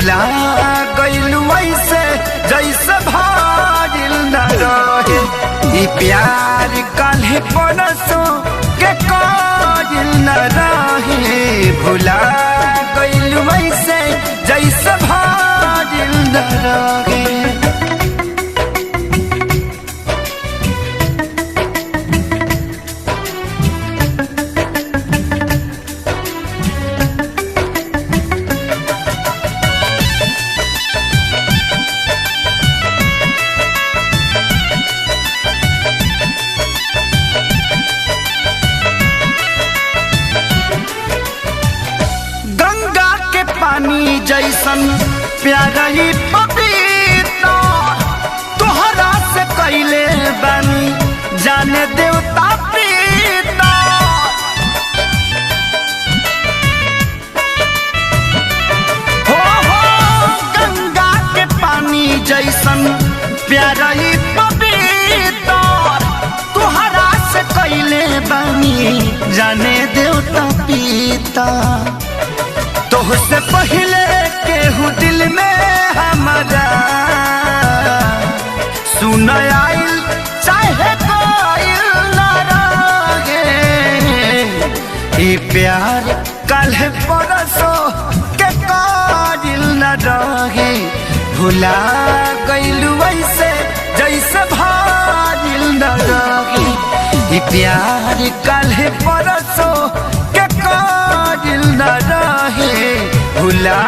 भुला गइल वैसे जैसे भागिल न रहे। ई प्यार काल्हे परसों के कागिल न रहे। भुला गइल वैसे जैसे भागिल न रहे। पानी जैसन प्यारा ही पपीता तोहरा से कैले बानी जाने देवता प्रीता। हो गंगा के पानी जैसन प्यारा ही पपीता तोहरा से कैले बानी जाने देवता पीता। तोहसे पहले केहू दिल में हमारा सुन आइल चाहे कोइल न रहे। ई प्यार काल्हे परसों के कागिल न रहे। भुला गइल वैसे जैसे भागिल न रहे। ई प्यार काल्हे परसों के कागिल न रहे। भुला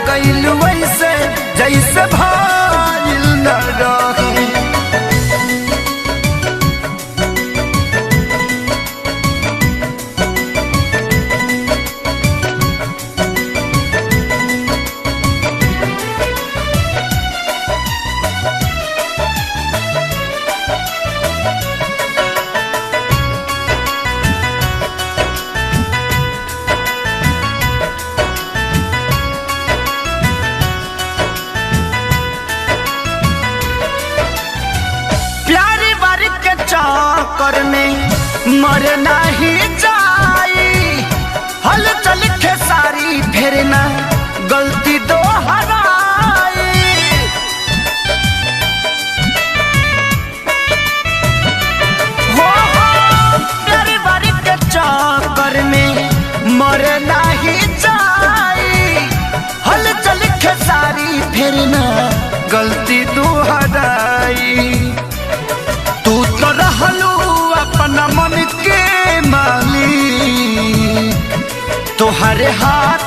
गइल वैसे जैसे भागिल न रहे। चक्कर में मर नहीं जाई हल चल खेसारी फिर ना गलती दोहराई। हो प्यारी बारी के चक्कर में मर नहीं जाई हल चल खेसारी फिर ना गलती दोहराई। तू तो रहलू अपना मन के मालिक तोहरे हाथ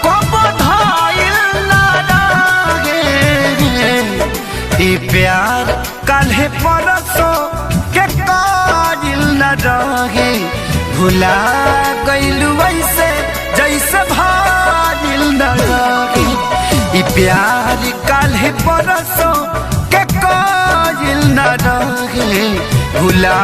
को बधाइल न रहे। ई प्यार काल्हे परसों के कागिल न रहे। भुला गइल वैसे जैसे भागिल न रहे। ई प्यार काल्हे परसों के कागिल न रहे। भुला